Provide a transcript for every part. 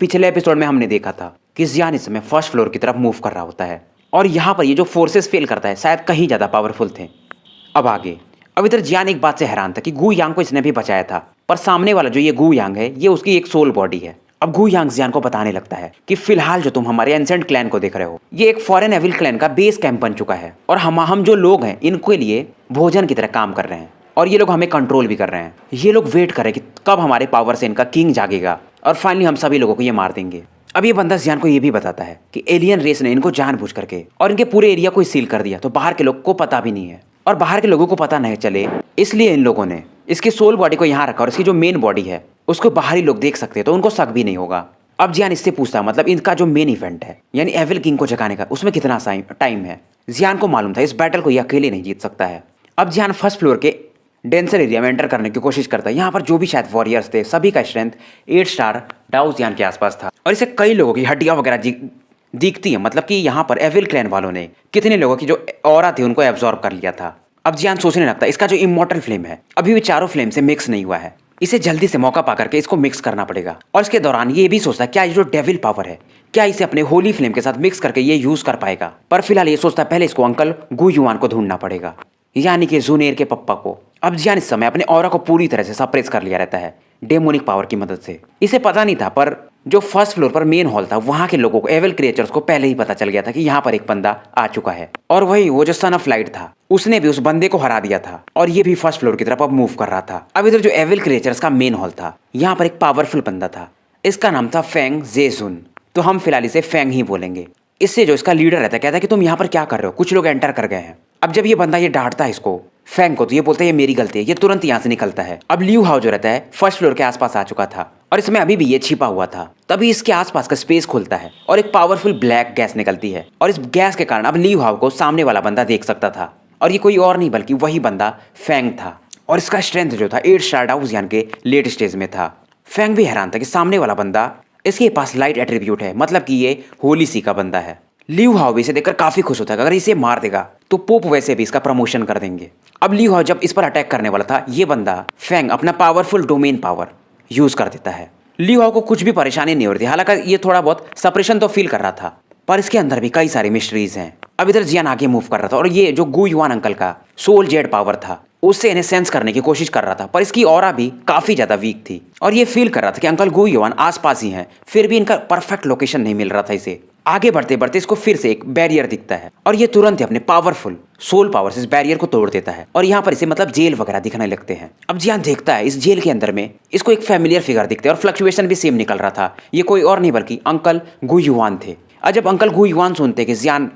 पिछले एपिसोड में हमने देखा था कि जियान इस समय फर्स्ट फ्लोर की तरफ मूव कर रहा होता है और यहाँ पर ये जो फोर्सेस फेल करता है शायद कहीं ज़्यादा पावरफुल थे। अब इधर जियान एक बात से हैरान था कि गू यांग को इसने भी बचाया था, पर सामने वाला जो ये गू यांग है ये उसकी एक सोल बॉडी है। अब गू यांग जियान को बताने लगता है कि फिलहाल जो तुम हमारे एंसेंट क्लैन को देख रहे हो ये एक फॉरेन एविल क्लैन का बेस कैंप बन चुका है और हम जो लोग हैं इनके लिए भोजन की तरह काम कर रहे हैं और ये लोग हमें कंट्रोल भी कर रहे हैं। ये लोग वेट कर रहे हैं कि कब हमारे पावर से इनका किंग जागेगा और फाइनली हम सभी लोगों को ये मार देंगे। अब ये बंदा जियान को ये भी बताता है कि एलियन रेस ने इनको जानबूझ करके और इनके पूरे एरिया को सील कर दिया, तो बाहर के लोग को पता भी नहीं है और बाहर के लोगों को पता नहीं चले, इसलिए इन लोगों ने इसकी सोल बॉडी को यहाँ रखा और इसकी जो मेन बॉडी है उसको बाहरी लोग देख सकते हैं तो उनको शक भी नहीं होगा। अब जियान इससे पूछता है मतलब इनका जो मेन इवेंट है यानी एविल किंग को जगाने का उसमें कितना टाइम है। जियान को मालूम था इस बैटल को ये अकेले नहीं जीत सकता है। अब जियान फर्स्ट फ्लोर के डेंसर एरिया में एंटर करने की कोशिश करता है। यहाँ पर जो भी शायद वॉरियर्स थे सभी का स्ट्रेंथ 8 स्टार डाउ जियान के आसपास था और इसे कई लोगों की हड्डियां वगैरह दिखती है, मतलब कि यहाँ पर एविल क्लैन वालों ने कितने लोगों की जो ऑरा थी उनको एब्जॉर्ब कर लिया था। अब जियान सोचने लगता है इसका जो इमॉर्टल फ्लेम है अभी भी चारों फ्लेम से मिक्स नहीं हुआ है, इसे जल्दी से मौका पा करके इसको मिक्स करना पड़ेगा। और इसके दौरान ये भी सोचता है क्या ये जो डेविल पावर है क्या इसे अपने होली फ्लेम के साथ मिक्स करके ये यूज कर पाएगा, पर फिलहाल ये सोचता है पहले इसको अंकल गू युआन को ढूंढना पड़ेगा यानी कि जुनेर के पप्पा को। अब जियान इस समय अपने ऑरा को पूरी तरह से सप्रेस कर लिया रहता है डेमोनिक पावर की मदद से। इसे पता नहीं था पर जो फर्स्ट फ्लोर पर मेन हॉल था वहां के लोगों को एविल क्रिएचर्स को पहले ही पता चल गया था कि यहाँ पर एक बंदा आ चुका है और वही वो जो सन ऑफ लाइट था उसने भी उस बंदे को हरा दिया था और ये भी फर्स्ट फ्लोर की तरफ अब मूव कर रहा था। अब इधर जो एविल क्रिएचर्स का मेन हॉल था यहाँ पर एक पावरफुल बंदा था, इसका नाम था फेंग जेजुन, तो हम फिलहाल इसे फेंग ही बोलेंगे। इससे जो इसका लीडर रहता है कहता है कि तुम यहाँ पर क्या कर रहे हो, कुछ लोग एंटर कर गए हैं। अब जब ये बंदा ये डांटता है इसको फेंग को तो ये बोलता है ये मेरी गलती है, ये तुरंत यहाँ से निकलता है। अब लियू हाउ जो रहता है फर्स्ट फ्लोर के आसपास आ चुका था और इसमें अभी भी ये छिपा हुआ था। तभी इसके आसपास का स्पेस खुलता है और एक पावरफुल ब्लैक गैस निकलती है और इस गैस के कारण अब लियू हाउ को सामने वाला बंदा देख सकता था और ये कोई और नहीं बल्कि वही बंदा फेंग था और इसका स्ट्रेंथ जो था 8 स्टार डाउ जियान के लेट स्टेज में था। फेंग भी हैरान था कि सामने वाला बंदा इसके पास लाइट एट्रीब्यूट है, मतलब कि ये होली सी का बंदा है। लियू हाउ भी इसे देखकर काफी खुश होता है, अगर इसे मार देगा तो पोप वैसे भी इसका प्रमोशन कर देंगे। अब लियू हाउ जब इस पर अटैक करने वाला था ये बंदा फेंग अपना पावरफुल डोमेन पावर यूज कर देता है। लियू हाउ को कुछ भी परेशानी नहीं हो रही थी, हालांकि ये थोड़ा बहुत सप्रेशन तो फील कर रहा था पर इसके अंदर भी कई सारी मिस्ट्रीज हैं। अब इधर जियान आगे मूव कर रहा था और ये जो गू युआन अंकल का सोल जेड पावर था उससे इन्हें सेंस करने की कोशिश कर रहा था, पर इसकी ऑरा भी काफी ज्यादा वीक थी और ये फील कर रहा था कि अंकल गू युआन आसपास ही हैं, फिर भी इनका परफेक्ट लोकेशन नहीं मिल रहा था इसे। आगे बढ़ते बढ़ते इसको फिर से एक बैरियर दिखता है और ये तुरंत ही अपने पावरफुल सोल पावर से इस बैरियर को तोड़ देता है और यहाँ पर इसे मतलब जेल वगैरह दिखने लगते हैं। अब जियान देखता है इस जेल के अंदर में इसको एक फैमिलियर फिगर दिखते हैं और फ्लक्चुएशन भी सेम निकल रहा था, ये कोई और नहीं बल्कि अंकल गू युआन थे। और जब अंकल गू युआन सुनते कि जियान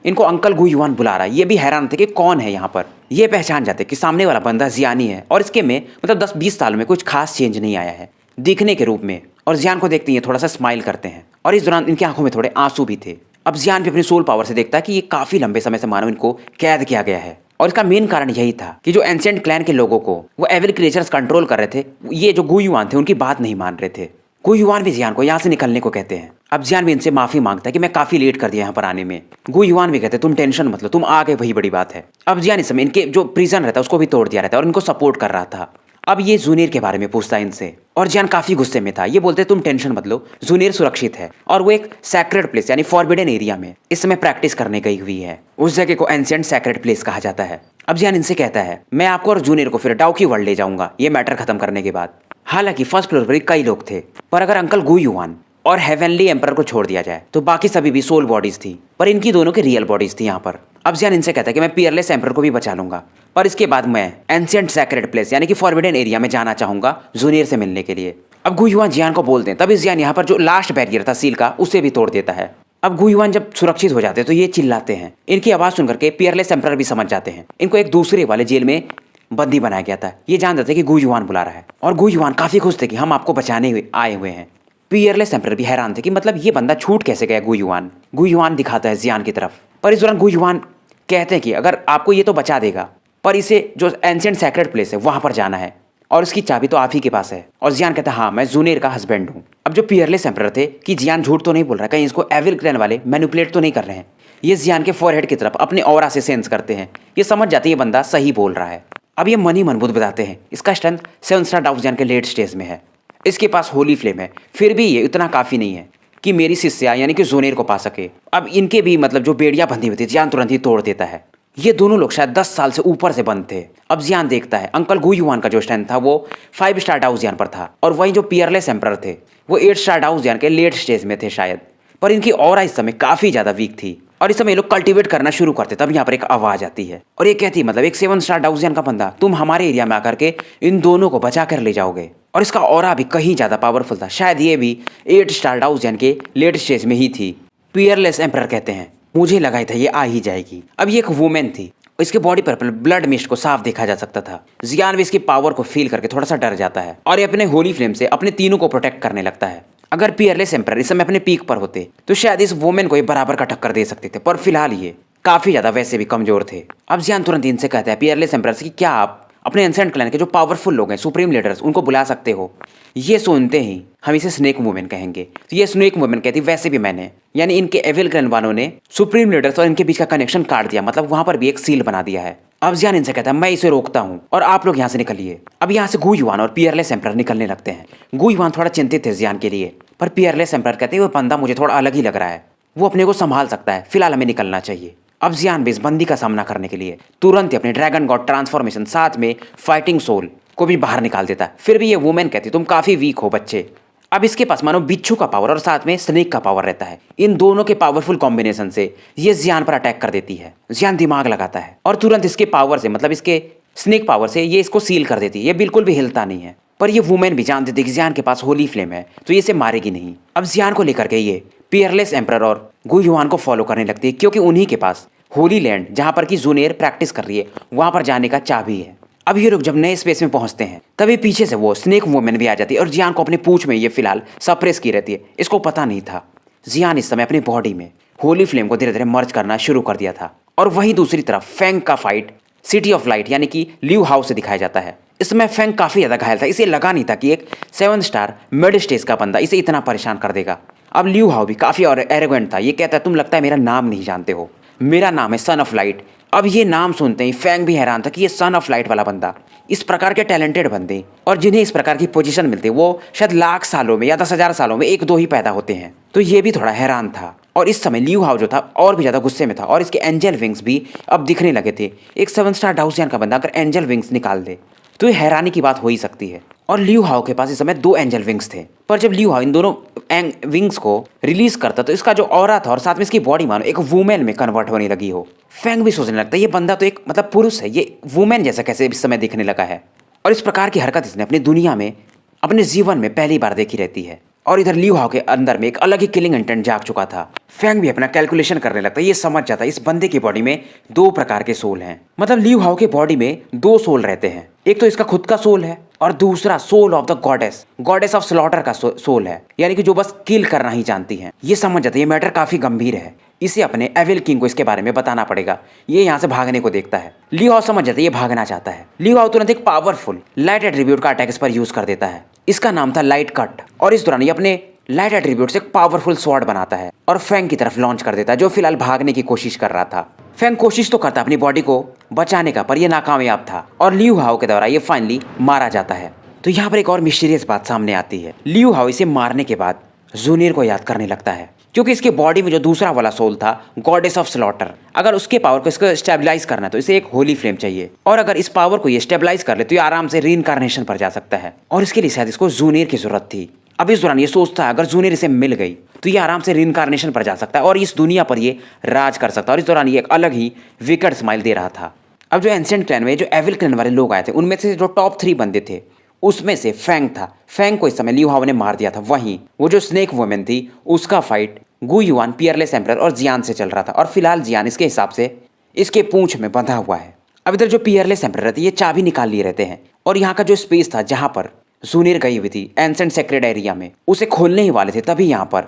इनको अंकल गू युआन बुला रहा है ये भी हैरान थे कि कौन है यहाँ पर। ये पहचान जाते कि सामने वाला बंदा जियान ही है और इसके में मतलब 10-20 साल में कुछ खास चेंज नहीं आया है दिखने के रूप में। और जियान को देखते ही थोड़ा सा स्माइल करते हैं और इस दौरान इनकी आंखों में थोड़े आंसू भी थे। अब जियान भी अपनी सोल पावर से देखता है कि ये काफी लंबे समय से मानो इनको कैद किया गया है और इसका मेन कारण यही था कि जो एंशिएंट क्लैन के लोगों को वो एविल क्रिएचर्स कंट्रोल कर रहे थे, ये जो गू युआन थे उनकी बात नहीं मान रहे थे। गू युआन भी जियान को यहाँ से निकलने को कहते हैं। अब जियान भी इनसे माफी मांगता है कि मैं काफी लेट कर दिया यहाँ पर आने में। गू युआन भी कहते हैं तुम टेंशन मत लो, तुम आ गए वही बड़ी बात है। अब जियान इस समय इनके जो प्रिजन रहता है उसको भी तोड़ दिया रहता है और इनको सपोर्ट कर रहा था। अब ये जुनेर के बारे में पूछता है इनसे और जियान काफी गुस्से में था। ये बोलते तुम टेंशन मत लो, जुनेर सुरक्षित है और वो एक सैक्रेड प्लेस यानी फॉरबिडन एरिया में इस समय प्रैक्टिस करने गई हुई है। उस जगह को एंशिएंट सैक्रेड प्लेस कहा जाता है। अब जियान इनसे कहता है मैं आपको और जुनेर को फिर डाउ की वर्ल्ड ले जाऊंगा ये मैटर खत्म करने के बाद। हालांकि फर्स्ट फ्लोर पर कई लोग थे पर अगर अंकल गू युआन और हेवनली एम्पर को छोड़ दिया जाए तो बाकी सभी भी सोल बॉडीज थी, पर इनकी दोनों की रियल बॉडीज थी यहाँ पर। अब जियान इनसे कहता है कि मैं पियरलेस एम्पर को भी बचा लूंगा पर इसके बाद मैं एंशिएंट सैक्रेड प्लेस यानी कि फॉरबिडन एरिया में जाना चाहूंगा जुनेर से मिलने के लिए। अब गू युआन जियान को बोलते हैं तभी जियान यहाँ पर जो लास्ट बैरियर था सील का उसे भी तोड़ देता है। अब गू युआन जब सुरक्षित हो जाते हैं तो ये चिल्लाते हैं, इनकी आवाज सुनकर के पियरलेस एम्पर भी समझ जाते हैं इनको एक दूसरे वाले जेल में बंदी बनाया गया था। ये जानते थे कि गू युआन बुला रहा है और गू युआन काफी खुश थे कि हम आपको बचाने आए हुए हैं। पियरलेस एम्पर भी हैरान थे कि मतलब ये बंदा छूट कैसे गया। गू युआन दिखाता है जियान की तरफ, पर इस दौरान गू युआन कहते हैं कि अगर आपको ये तो बचा देगा पर इसे जो एंशिएंट सैक्रेड प्लेस है वहां पर जाना है और उसकी चाबी तो आप ही के पास है। और जियान कहता है हाँ मैं जुनेर का हस्बैंड हूँ। अब जो पियरलेस एम्पर थे कि जियान झूठ तो नहीं बोल रहा, कहीं इसको एविल क्लैन वाले मैनिपुलेट तो नहीं कर रहे हैं। ये जियान के फोरहेड की तरफ अपने ऑरा से सेंस करते हैं, ये समझ जाते हैं ये बंदा सही बोल रहा है। अब ये मन ही मन बुत बताते हैं इसका स्ट्रेंथ 7 स्टार डाउ जियान के लेट स्टेज में है। इसके पास होली फ्लेम है, फिर भी ये इतना काफ़ी नहीं है कि मेरी शिष्या यानी कि जोनेर को पा सके। अब इनके भी मतलब जो बेड़ियां बंधी हुई थी जियान तुरंत ही तोड़ देता है। ये दोनों लोग शायद 10 साल से ऊपर से बंद थे। अब जियान देखता है अंकल गु युआन का जो स्टैंड था वो 5 स्टार डाउ जियान पर था, और वहीं जो पियरलेस एम्परर थे वो 8 स्टार डाउ जियान के लेट स्टेज में थे शायद। पर इनकी ऑरा इस समय काफ़ी ज़्यादा वीक थी, और इस समय ये लोग कल्टीवेट करना शुरू करते। तब यहाँ पर एक आवाज़ आती है और ये कहती है मतलब एक 7 स्टार डाउ जियान का बंदा तुम हमारे एरिया में आकर के इन दोनों को बचा कर ले जाओगे। और इसका ऑरा भी कहीं ज़्यादा पावरफुल था, शायद ये भी 8 स्टार डाउ जियान के लेट स्टेज में ही थी। पियरलेस एम्परर कहते हैं मुझे लगा ही था ये आ ही जाएगी। अब ये एक वुमेन थी, इसके बॉडी पर ब्लड मिस्ट को साफ देखा जा सकता था। जियान भी इसकी पावर को फील करके थोड़ा सा डर जाता है और ये अपने होली फ्लेम से अपने तीनों को प्रोटेक्ट करने लगता है। अगर पियरलेस एम्परर इस समय अपने पीक पर होते तो शायद इस वुमेन को ये बराबर का टक्कर दे सकते थे, पर फिलहाल ये काफी ज्यादा वैसे भी कमजोर थे। अब जियान तुरंत इनसे कहता है पियरलेस एम्परर से कि क्या आप अपने एंसेंट क्लैन के जो पावरफुल लोग हैं, सुप्रीम लीडर्स, उनको बुला सकते हो। ये सुनते ही हम इसे स्नेक वुमेन कहेंगे। तो ये स्नेक वुमेन कहती वैसे भी मैंने यानी इनके एविल क्लैन वालों ने सुप्रीम लीडर्स और इनके बीच का कनेक्शन काट दिया, मतलब वहां पर भी एक सील बना दिया है। अब जियान इनसे कहता है मैं इसे रोकता हूं और आप लोग यहाँ से निकलिए। अब यहाँ से गु युआन और पियरलेस एम्परर निकलने लगते हैं। गु युआन थोड़ा चिंतित थे जियान के लिए, पर पियरलेस एम्परर कहते हैं वो बंदा मुझे थोड़ा अलग ही लग रहा है, वो अपने को संभाल सकता है, फिलहाल हमें निकलना चाहिए। अब जियान भी इस बंदी का सामना करने के लिए तुरंत ही अपने ड्रैगन गॉड ट्रांसफॉर्मेशन साथ में फाइटिंग सोल को भी बाहर निकाल देता है। फिर भी ये वुमेन कहती तुम काफी वीक हो बच्चे। अब इसके पास मानो बिच्छू का पावर और साथ में स्नेक का पावर रहता है। इन दोनों के पावरफुल कॉम्बिनेशन से ये जियान पर अटैक कर देती है। जियान दिमाग लगाता है और तुरंत इसके पावर से मतलब इसके स्नेक पावर से ये इसको सील कर देती है। ये बिल्कुल भी हिलता नहीं है, पर ये वुमेन भी जानती थी कि जियान के पास होली फ्लेम है तो ये इसे मारेगी नहीं। अब जियान को लेकर के ये पियरलेस एम्परर और गु युआन को फॉलो करने लगती है, क्योंकि उन्हीं के पास होली लैंड जहां पर की जोनेर प्रैक्टिस कर रही है वहां पर जाने का चाबी है। अब ये लोग जब नए स्पेस में पहुंचते हैं तभी पीछे से वो स्नेक वुमेन भी आ जाती है और जियान को अपने पूंछ में ये फिलहाल सप्रेस की रहती है। इसको पता नहीं था जियान इस समय अपनी बॉडी में होली फ्लेम को धीरे धीरे मर्ज करना शुरू कर दिया था। और वहीं दूसरी तरफ फेंग का फाइट सिटी ऑफ लाइट यानी कि ल्यू हाउ से दिखाया जाता है। इसमें फेंग काफी ज्यादा घायल था, इसे लगा नहीं था कि एक 7 स्टार मिड स्टेज का बंदा इसे इतना परेशान कर देगा। अब ल्यू हाउ भी काफी और एरोगेंट था, ये कहता है तुम लगता है मेरा नाम नहीं जानते हो, मेरा नाम है सन ऑफ लाइट। अब ये नाम सुनते ही फेंग भी हैरान था कि ये सन ऑफ लाइट वाला बंदा, इस प्रकार के टैलेंटेड बंदे और जिन्हें इस प्रकार की पोजीशन मिलती है वो शायद लाख सालों में या 10,000 सालों में 1-2 ही पैदा होते हैं। तो ये भी थोड़ा हैरान था। और इस समय ल्यू हाउ जो था और भी ज्यादा गुस्से में था और इसके एंजल विंग्स भी अब दिखने लगे थे। एक 7 स्टार डाउसियन का बंदा अगर एंजल विंग्स निकाल दे तो ये हैरानी की बात हो ही सकती है। और ल्यू हाउ के पास इस समय 2 एंजल विंग्स थे, पर जब ल्यू हाउ इन दोनों विंग्स को रिलीज करता तो इसका जो ऑरा था और साथ में इसकी बॉडी मानो एक वुमेन में कन्वर्ट होने लगी हो। फेंग भी सोचने लगता है ये बंदा तो एक मतलब पुरुष है, ये वुमेन जैसा कैसे इस समय दिखने लगा है। और इस प्रकार की हरकत इसने अपनी दुनिया में अपने जीवन में पहली बार देखी रहती है। और इधर ल्यू हाउ के अंदर में एक अलग ही किलिंग इंटेंट जाग चुका था। फेंग भी अपना कैलकुलेशन करने लगता है, ये समझ जाता है इस बंदे की बॉडी में 2 प्रकार के सोल हैं। मतलब ल्यू हाउ के बॉडी में 2 सोल रहते हैं, एक तो इसका खुद का सोल है और दूसरा soul of the goddess of slaughter का सोल है, यानी कि जो बस किल करना ही जानती है। ये समझ जाता है ये मैटर काफी गंभीर है, इसे अपने एविल किंग को इसके बारे में बताना पड़ेगा। ये यहाँ से भागने को देखता है। ल्यू हाउ समझ जाता है ये भागना चाहता है। ल्यू हाउ तुरंत एक पावरफुल लाइट एट्रीब्यूट का अटैक इस पर यूज कर देता है। इसका नाम था लाइट कट, और इस दौरान ये अपने लाइट एट्रीब्यूट से एक पावरफुल स्वॉर्ड बनाता है और फेंग की तरफ लॉन्च कर देता है, जो फिलहाल भागने की कोशिश कर रहा था। फेंग कोशिश तो करता अपनी बॉडी को बचाने का, पर यह नाकामयाब था और ल्यू हाउ के द्वारा ये फाइनली मारा जाता है। तो यहाँ पर एक और मिस्टीरियस बात सामने आती है। ल्यू हाउ इसे मारने के बाद जोनेर को याद करने लगता है, क्योंकि इसके बॉडी में जो दूसरा वाला सोल था गॉडेस ऑफ स्लॉटर, अगर उसके पावर को इसको स्टेबलाइज करना है तो इसे एक होली फ्लेम चाहिए, और अगर इस पावर को ये स्टेबलाइज कर ले तो ये आराम से रीइंकार्नेशन पर जा सकता है, और इसके लिए शायद इसको जोनेर की जरूरत थी। अब इस दौरान ये सोचता है अगर जोनेर इसे मिल गई तो ये आराम से रीइंकार्नेशन पर जा सकता है और इस दुनिया पर ये राज कर सकता है। और इस दौरान ये एक अलग ही विकेट स्माइल दे रहा था। अब जो एंशिएंट क्लैन में जो एविल क्लैन वाले लोग आए थे उनमें से जो टॉप 3 बंदे थे उसमें से फेंग था। फेंग को इस समय ल्यू हाउ ने मार दिया था। वहीं वो जो स्नेक वुमेन थी उसका फाइट गु युआन, पियरलेस एम्परर और जियान से चल रहा था, और फिलहाल जियान इसके हिसाब से इसके पूंछ में बंधा हुआ है। अब इधर जो पियरलेस एम्परर रहते ये चाबी निकाल लिए रहते हैं, और यहाँ का जो स्पेस था जहाँ पर जोनेर गई हुई थी एंसेंट सेक्रेड एरिया में, उसे खोलने ही वाले थे, तभी यहाँ पर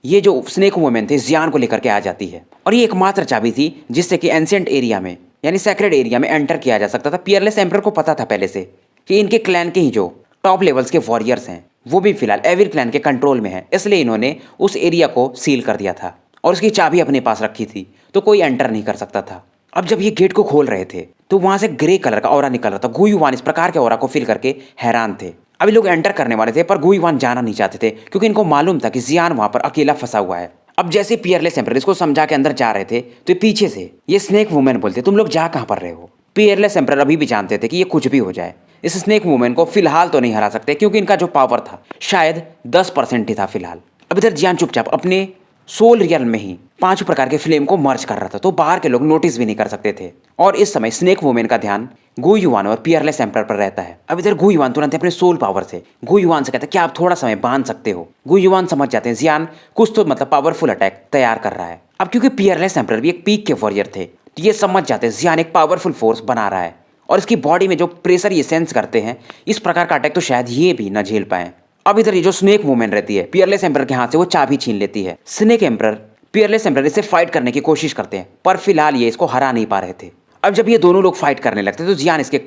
ये जो स्नेक वुमेन थे जियान को लेकर के आ जाती है। और ये एकमात्र चाबी थी जिससे कि एंसेंट एरिया में यानी सेक्रेड एरिया में एंटर किया जा सकता था। पियरलेस एम्परर को पता था पहले से कि इनके क्लैन के ही जो टॉप लेवल्स के वॉरियर्स हैं वो भी फिलहाल एविल क्लैन के कंट्रोल में है, इसलिए इन्होंने उस एरिया को सील कर दिया था और उसकी चाबी अपने पास रखी थी, तो कोई एंटर नहीं कर सकता था। अब जब ये गेट को खोल रहे थे तो वहां से ग्रे कलर का ऑरा निकल रहा था। गु युआन इस प्रकार के ऑरा को फील करके हैरान थे। अभी लोग एंटर करने वाले थे पर गुइवान जाना नहीं चाहते थे क्योंकि इनको मालूम था कि जियान वहां पर अकेला फंसा हुआ है। अब जैसे पियरलेस एम्परर इसको समझा के अंदर जा रहे थे तो पीछे से ये स्नेक वुमेन बोलते, तुम लोग जा कहां पर रहे हो। पियरलेस एम्परर अभी भी जानते थे कि ये कुछ भी हो जाए, इस स्नेक वुमेन को फिलहाल तो नहीं हरा सकते क्योंकि इनका जो पावर था शायद 10% ही था फिलहाल। अब इधर जियान चुपचाप अपने सोल रियल में ही 5 प्रकार के फ्लेम को मर्ज कर रहा था, तो बाहर के लोग नोटिस भी नहीं कर सकते थे। और इस समय स्नेक वुमेन का ध्यान गुइवान और पियरलेस एम्परर पर रहता है। अब इधर गुइवान तुरंत अपने सोल पावर से गुइवान से कहता है क्या आप थोड़ा समय बांध सकते हो। गुइवान समझ जाते हैं जियान कुछ तो मतलब पावरफुल अटैक तैयार कर रहा है। अब क्योंकि पियरलेस एम्परर भी एक पीक के वॉरियर थे तो ये समझ जाते हैं जियान एक पावरफुल फोर्स बना रहा है और इसकी बॉडी में जो प्रेशर ये सेंस करते हैं इस प्रकार का अटैक तो शायद ये भी न झेल पाए। अब इधर ये जो स्नेक वुमेन रहती है पियरलेस एम्परर के हाथ से वो चाबी छीन लेती है। स्नेक एम्परर पियरलेस एम्परर इससे फाइट करने की कोशिश करते हैं पर फिलहाल ये इसको हरा नहीं पा रहे थे। अब जब ये दोनों लोग फाइट करने लगते हैं तो जियान इसके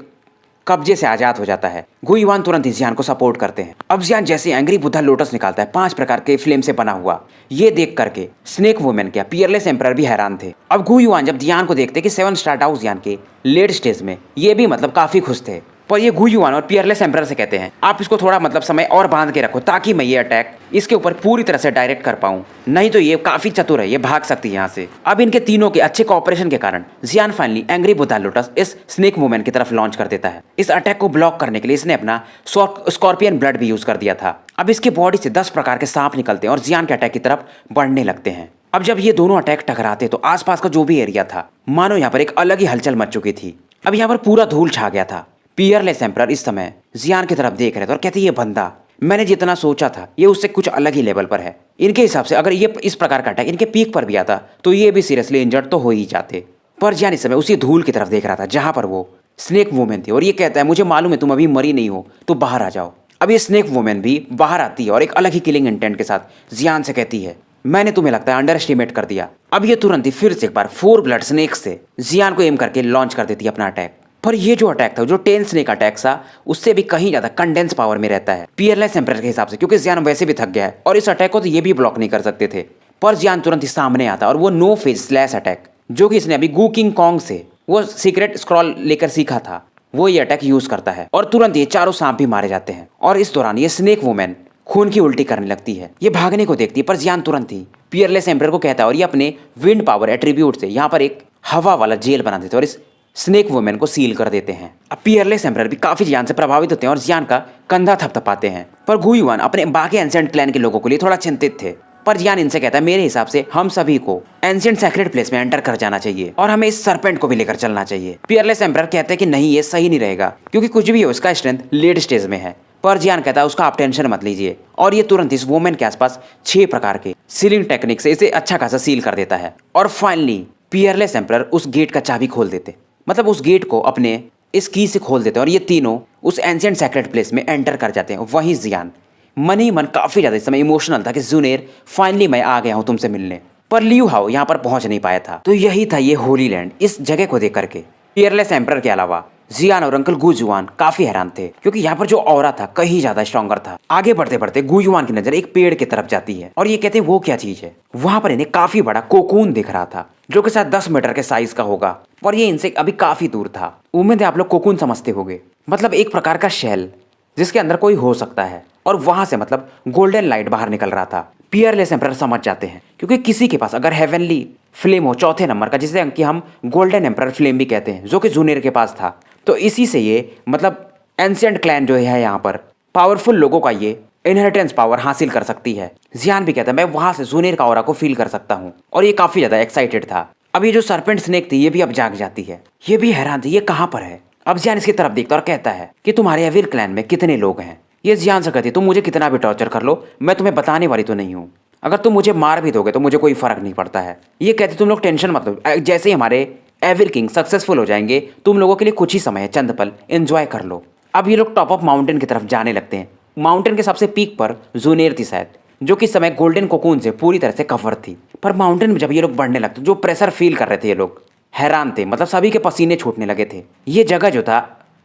कब्जे से आजाद हो जाता है। गुइवान तुरंत ही जियान को सपोर्ट करते हैं। अब जियान जैसे एंग्री बुद्धा लोटस निकालता है 5 प्रकार के फ्लेम से बना हुआ, ये देख करके स्नेक वुमेन क्या पियरलेस एम्परर भी हैरान थे। अब गुइवान जब जियान को देखते कि 7 स्टार हाउस जियान के लेट स्टेज में, ये भी मतलब काफी खुश थे। पर ये गुइवान और पियरलेस एम्परर से कहते हैं आप इसको थोड़ा मतलब समय और बांध के रखो ताकि मैं ये अटैक इसके ऊपर पूरी तरह से डायरेक्ट कर पाऊं, नहीं तो ये काफी चतुर है, ये भाग सकती है यहाँ से। अब इनके तीनों के अच्छे कोऑपरेशन के कारण जियान फाइनली एंग्री बुद्धा लोटस इस स्नेक वुमेन की तरफ लॉन्च कर देता है। इस अटैक को ब्लॉक करने के लिए इसने अपना स्कॉर्पियन ब्लड भी यूज कर दिया था। अब इसके बॉडी से 10 प्रकार के सांप निकलते हैं और जियान के अटैक की तरफ बढ़ने लगते हैं। अब जब ये दोनों अटैक टकराते तो आसपास का जो भी एरिया था मानो यहाँ पर एक अलग ही हलचल मच चुकी थी। अब यहाँ पर पूरा धूल छा गया था। पियरलेस एम्परर इस समय जियान की तरफ देख रहे थे और कहते ये बंदा मैंने जितना सोचा था ये उससे कुछ अलग ही लेवल पर है। इनके हिसाब से अगर ये इस प्रकार का अटैक इनके पीक पर भी आता तो ये भी सीरियसली इंजर्ड तो हो ही जाते। पर जियान इस समय उसी धूल की तरफ देख रहा था जहां पर वो स्नेक वुमेन थी और ये कहता है मुझे मालूम है तुम अभी मरी नहीं हो तो बाहर आ जाओ। अब ये स्नेक वुमेन भी बाहर आती है और एक अलग ही किलिंग इंटेंट के साथ जियान से कहती है मैंने तुम्हें लगता है अंडर एस्टिमेट कर दिया। अब ये तुरंत ही फिर से एक बार 4 ब्लड स्नेक से जियान को एम करके लॉन्च कर देती है अपना अटैक। पर ये जो अटैक था जो 10 स्नेक अटैक था उससे भी कहीं ज्यादा कंडेंस पावर में रहता है पियरलेस एम्परर के हिसाब से, क्योंकि जियान वैसे भी थक गया है और इस अटैक को तो ये भी ब्लॉक नहीं कर सकते थे। पर जियान तुरंत ही सामने आता और वो नो फेज स्लैश अटैक जो कि इसने अभी गू किंग कॉन्ग से वो सीक्रेट स्क्रॉल लेकर सीखा था वो ये अटैक यूज करता है और तुरंत ये चारों सांप भी मारे जाते हैं। और इस दौरान ये स्नेक वुमेन खून की उल्टी करने लगती है, ये भागने को देखती है पर जियान तुरंत ही पियरलेस एम्परर को कहता है और ये अपने विंड पावर एट्रीब्यूट से यहाँ पर एक हवा वाला जेल बना देते हैं और इस स्नेक वुमेन को सील कर देते हैं। अब पियरलेस एम्परर भी काफी जियान से प्रभावित होते हैं और जियान का कंधा थपथपाते हैं। पर गुइवान अपने बाकी एंशिएंट क्लैन के लोगों के लिए थोड़ा चिंतित थे। पर जियान इनसे कहता है मेरे हिसाब से हम सभी को एंशिएंट सेक्रेट प्लेस में एंटर कर जाना चाहिए और हमें इस सरपेंट को भी लेकर चलना चाहिए। पियरलेस एम्परर कहते हैं कि नहीं ये सही नहीं रहेगा क्योंकि कुछ भी हो उसका स्ट्रेंथ लेट स्टेज में है। पर जियान कहता है उसका आप टेंशन मत लीजिए और ये तुरंत इस वुमेन के आसपास 6 प्रकार के सीलिंग टेक्निक से इसे अच्छा खासा सील कर देता है। और फाइनली पियरलेस एम्परर उस गेट का चाबी खोल देते, मतलब उस गेट को अपने इस की से खोल देते हैं और ये तीनों उस एंशिएंट सेक्रेट प्लेस में एंटर कर जाते हैं। वहीं जियान मन ही मन काफी ज्यादा इस समय इमोशनल था कि जुनेर फाइनली मैं आ गया हूं तुमसे मिलने। पर लियू हाओ यहाँ पर पहुंच नहीं पाया था। तो यही था ये होली लैंड। इस जगह को देख करके पियरलेस एम्परर के अलावा जियान और अंकल गुजुआन काफी हैरान थे क्योंकि यहाँ पर जो ऑरा था कहीं ज्यादा स्ट्रॉन्गर था। आगे बढ़ते बढ़ते गुजुआन की नजर एक पेड़ की तरफ जाती है और ये कहते हैं वो क्या चीज है। वहां पर इन्हें काफी बड़ा कोकून दिख रहा था जो कि शायद 10 मीटर के साइज का होगा पर ये इनसे अभी काफी दूर था। उम्मीद है आप लोग कोकून समझते होंगे, मतलब एक प्रकार का शेल जिसके अंदर कोई हो सकता है और वहां से मतलब गोल्डन लाइट बाहर निकल रहा था। पियरलेस एम्परर समझ जाते हैं क्योंकि किसी के पास अगर हेवनली फ्लेम हो 4थे नंबर का जिसे कि हम गोल्डन एम्परर फ्लेम भी कहते हैं जो कि जूनियर के पास था, तो इसी से ये मतलब एंशिएंट क्लैन जो है यहाँ पर पावरफुल लोगों का ये इनहेरिटेंस पावर हासिल कर सकती है। जियान भी कहता है मैं वहां से जूनियर का ऑरा को फील कर सकता हूँ और ये काफी ज्यादा एक्साइटेड था। अब ये जो सरपेंट स्नेक थी ये भी अब जाग जाती है, ये भी हैरान थी ये कहाँ पर है। अब जियान इसकी तरफ देखता और कहता है कि तुम्हारे एविल क्लैन में कितने लोग हैं। ये जियान से कहती तुम मुझे कितना भी टॉर्चर कर लो मैं तुम्हें बताने वाली तो नहीं हूँ, अगर तुम मुझे मार भी दोगे तो मुझे कोई फर्क नहीं पड़ता है। ये कहते तुम लोग टेंशन मत लो, जैसे ही हमारे एविल किंग सक्सेसफुल हो जाएंगे तुम लोगों के लिए कुछ ही समय है, चंद पल एंजॉय कर लो। अब ये लोग टॉप ऑफ माउंटेन की तरफ जाने लगते हैं। माउंटेन के सबसे पीक पर जूनियर थी शायद जो कि समय गोल्डन कोकून से पूरी तरह से कवर थी। पर माउंटेन में जब ये लोग बढ़ने लगते जो प्रेशर फील कर रहे थे ये लोग हैरान थे, मतलब सभी के पसीने छूटने लगे थे। ये जगह जो था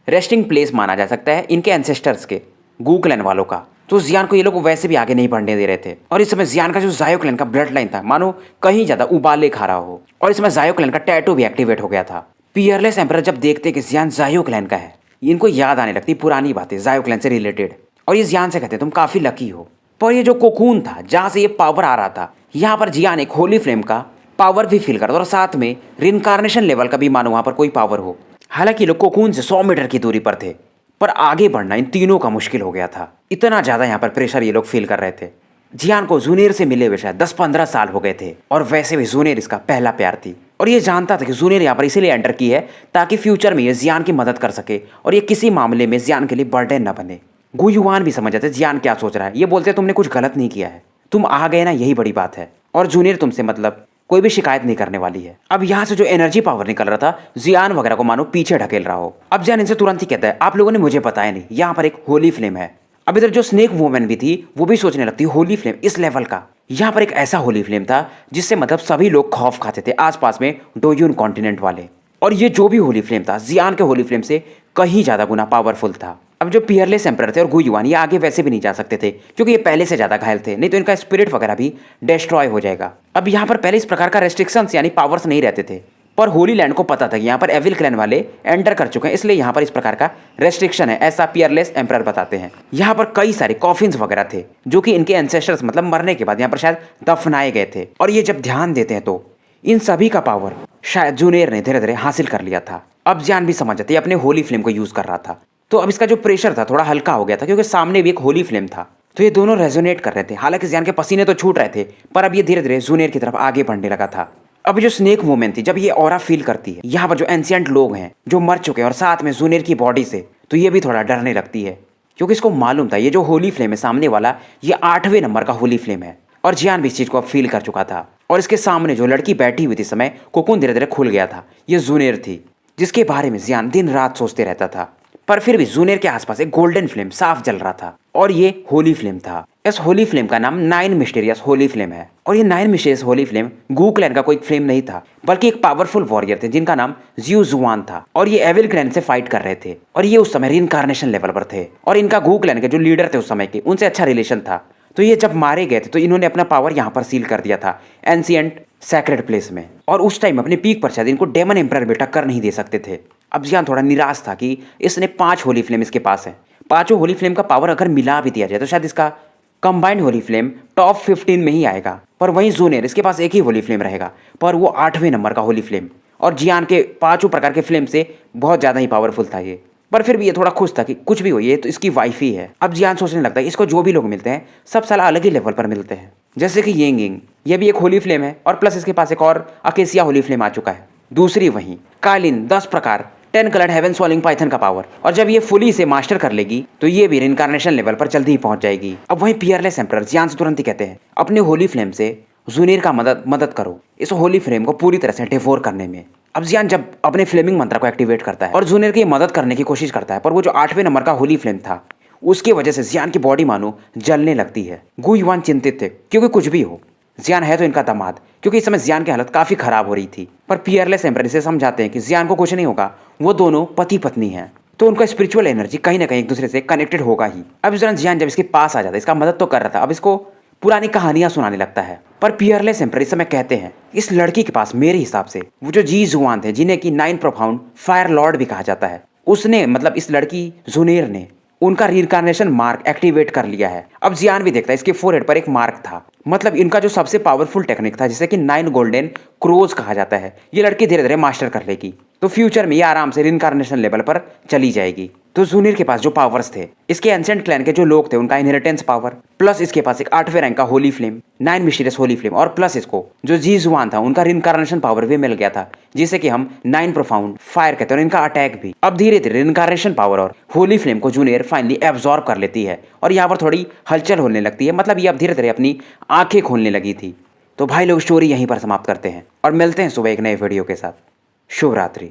रेस्टिंग प्लेस माना जा सकता है इनके एंसेस्टर्स के गू क्लैन वालों का। तो जियान को ये लोग वैसे भी आगे नहीं बढ़ने दे रहे थे और इस समय जियान का जो जायो क्लैन का ब्लड लाइन था मानो कहीं ज्यादा उबाले खा रहा हो और इसमें जायो क्लैन का टैटू भी एक्टिवेट हो गया था। पियरलेस एम्परर जब देखते कि जियान जायो क्लैन का है इनको याद आने लगती पुरानी बातें जायो क्लैन से रिलेटेड और ये जियान से कहते तुम काफी लकी हो। पर ये जो कोकून था जहां से ये पावर आ रहा था, यहाँ पर जियान एक होली फ्लेम का पावर भी फील करता और साथ में रिनकार्नेशन लेवल का भी मानो वहां पर कोई पावर हो। हालांकि लोग कोकून से 100 मीटर की दूरी पर थे, पर आगे बढ़ना इन तीनों का मुश्किल हो गया था। इतना ज्यादा यहाँ पर प्रेशर ये लोग फील कर रहे थे। जियान को जूनियर से मिले हुए शायद 10-15 साल हो गए थे और वैसे भी जूनियर इसका पहला प्यार थी और ये जानता था कि जूनियर यहाँ पर इसीलिए एंटर की है ताकि फ्यूचर में ये जियान की मदद कर सके और ये किसी मामले में जियान के लिए बर्डन न बने। गु युआन भी समझ जाते जियान क्या सोच रहा है। ये बोलते तुमने कुछ गलत नहीं किया है, तुम आ गए ना, यही बड़ी बात है और जूनियर तुमसे मतलब कोई भी शिकायत नहीं करने वाली है। अब यहाँ से जो एनर्जी पावर निकल रहा था जियान वगैरह को मानो पीछे ढकेल रहा हो। अब जियान इनसे तुरंत ही कहता है आप लोगों ने मुझे बताया नहीं, यहाँ पर एक होली फ्लेम है। अब इधर जो स्नेक वुमेन भी थी वो भी सोचने लगती होली फ्लेम इस लेवल का। यहाँ पर एक ऐसा होली फ्लेम था जिससे मतलब सभी लोग खौफ खाते थे आसपास में डोयून कॉन्टिनेंट वाले। और ये जो भी होली फ्लेम था जियान के होली फ्लेम से कहीं ज्यादा गुना पावरफुल था। अब जो पियरलेस एम्परर थे और गु युआन ये आगे वैसे भी नहीं जा सकते थे क्योंकि ये पहले से ज्यादा घायल थे, नहीं तो इनका स्पिरिट वगैरह भी डिस्ट्रॉय हो जाएगा। अब यहाँ पर पहले इस प्रकार का रेस्ट्रिक्शंस यानी पावर्स नहीं रहते थे, पर होली लैंड को पता था कि यहाँ पर एविल क्लैन वाले एंटर कर चुके हैं, इसलिए यहाँ पर इस प्रकार का रेस्ट्रिक्शन है, ऐसा पियरलेस एम्परर बताते हैं। यहाँ पर कई सारे कॉफिन्स वगैरह थे जो कि इनके एंसेस्टर्स मतलब मरने के बाद यहाँ पर शायद दफनाए गए थे। और ये जब ध्यान देते हैं तो इन सभी का पावर शायद जूनियर ने धीरे धीरे हासिल कर लिया था। अब जियान भी समझ जाते अपने होली फ्लेम को यूज कर रहा था, तो अब इसका जो प्रेशर था थोड़ा हल्का हो गया था क्योंकि सामने भी एक होली फ्लेम था, तो ये दोनों रेजोनेट कर रहे थे। हालांकि जियान के पसीने तो छूट रहे थे, पर अब ये धीरे धीरे जूनियर की तरफ आगे बढ़ने लगा था। अब जो स्नेक वुमेन थी जब ये ऑरा फील करती है यहाँ पर जो एंशिएंट लोग हैं जो मर चुके हैं और साथ में जूनियर की बॉडी से, तो ये भी थोड़ा डरने लगती है क्योंकि इसको मालूम था ये जो होली फ्लेम है सामने वाला ये 8वें नंबर का होली फ्लेम है। और जियान भी इस चीज को अब फील कर चुका था और इसके सामने जो लड़की बैठी हुई थी समय कोकून धीरे धीरे खुल गया था। ये जूनियर थी जिसके बारे में जियान दिन रात सोचते रहता था, पर फिर भी जूनियर के आसपास एक गोल्डन फ्लेम साफ जल रहा था और ये होली फ्लेम था। इस होली फ्लेम का नाम 9 मिस्टीरियस होली फ्लेम है और ये 9 मिस्टीरियस होली फ्लेम गू क्लैन का कोई फ्लेम नहीं था बल्कि एक पावरफुल वॉरियर थे जिनका नाम जियो जुआन था और ये एविल क्लैन से फाइट कर रहे थे और ये उस समय रिइंकार्नेशन लेवल पर थे और इनका गू क्लैन के जो लीडर थे उस समय के उनसे अच्छा रिलेशन था। तो ये जब मारे गए थे तो इन्होंने अपना पावर यहाँ पर सील कर दिया था एंशिएंट सैक्रेड प्लेस में और उस टाइम अपने पीक पर शायद इनको डेमन एम्परर भी टक्कर नहीं दे सकते थे। अब जियान थोड़ा निराश था कि इसने 5 होली फ्लेम इसके पास है, 5 होली फ्लेम का पावर अगर मिला भी दिया जाए तो शायद इसका कंबाइंड होली फ्लेम टॉप 15 में ही आएगा, पर वहीं जूनियर इसके पास एक ही होली फ्लेम रहेगा पर वो 8वें नंबर का होली फ्लेम और जियान के 5 प्रकार के फ्लेम से बहुत ज़्यादा ही पावरफुल था ये। पर फिर भी ये थोड़ा खुश था कि कुछ भी हो ये तो इसकी वाइफ ही है। अब जियान सोचने लगता है इसको जो भी लोग मिलते हैं सब साला अलग ही लेवल पर मिलते हैं, जैसे कि येंगिंग ये भी एक होली फ्लेम है और प्लस इसके पास एक और अकेसिया होली फ्लेम आ चुका है। दूसरी वहीं कालिन 10 प्रकार 10 कलर्ड हेवन सॉलिंग पाइथन का पावर और जब ये फुली से मास्टर कर लेगी तो ये भी रिइंकार्नेशन लेवल पर जल्दी ही पहुंच जाएगी। अब वहीं पियरलेस एम्परर जियान से तुरंत ही कहते हैं अपने होली फ्लेम से जूनियर का मदद करो इस होली फ्लेम को पूरी तरह से डिवोर करने में। अब जियान जब अपने फ्लेमिंग मंत्र को एक्टिवेट करता है और जूनियर की मदद करने की कोशिश करता है, पर वो जो 8वें नंबर का होली फ्लेम था उसकी वजह से जियान की बॉडी मानो जलने लगती है। गु युआन चिंतित थे क्योंकि कुछ भी हो जियान है तो इनका दामाद, क्योंकि इस समय जियान की हालत काफी खराब हो रही थी। पर पियरलेस एम्परर इसे समझाते हैं कि जियान को कुछ नहीं होगा, वो दोनों पति पत्नी हैं, तो उनका स्पिरिचुअल एनर्जी कहीं ना कहीं एक दूसरे से कनेक्टेड होगा ही। अब इस दौरान जियान जब इसके पास आ जाता है, इसका मदद तो कर रहा था, अब इसको पुरानी कहानियां सुनाने लगता है। पर पियरलेस एम्परर इस समय कहते हैं इस लड़की के पास मेरे हिसाब से वो जो जी जुआन थे जिन्हें कि 9 प्रोफाउंड फायर लॉर्ड भी कहा जाता है, उसने मतलब इस लड़की जूनियर ने उनका रिइंकार्नेशन मार्क एक्टिवेट कर लिया है। अब जियान भी देखता है इसके फोरहेड पर एक मार्क था, मतलब इनका जो सबसे पावरफुल टेक्निक था जिसे कि 9 गोल्डन क्रोज कहा जाता है, ये लड़की धीरे धीरे मास्टर कर लेगी तो फ्यूचर में ये आराम से रिइंकार्नेशन लेवल पर चली जाएगी। तो जूनियर के पास जो पावर्स थे इसके एंशिएंट क्लैन के जो लोग थे उनका इनहेरिटेंस पावर, प्लस इसके पास एक 8वें रैंक का Holi flame 9 mysterious Holi flame और प्लस इसको जो जी जुआन था उनका रिइंकार्नेशन पावर भी मिल गया था जिसे कि हम 9 प्रोफाउंड फायर कहते हैं और इनका अटैक भी। अब धीरे धीरे रिइंकार्नेशन पावर और होली फ्लेम को जूनियर फाइनली एब्जॉर्ब कर लेती है और यहाँ पर थोड़ी हलचल होने लगती है, मतलब ये अब धीरे धीरे अपनी आंखें खोलने लगी थी। तो भाई लोग स्टोरी यहीं पर समाप्त करते हैं और मिलते हैं सुबह एक नए वीडियो के साथ। शुभ रात्रि।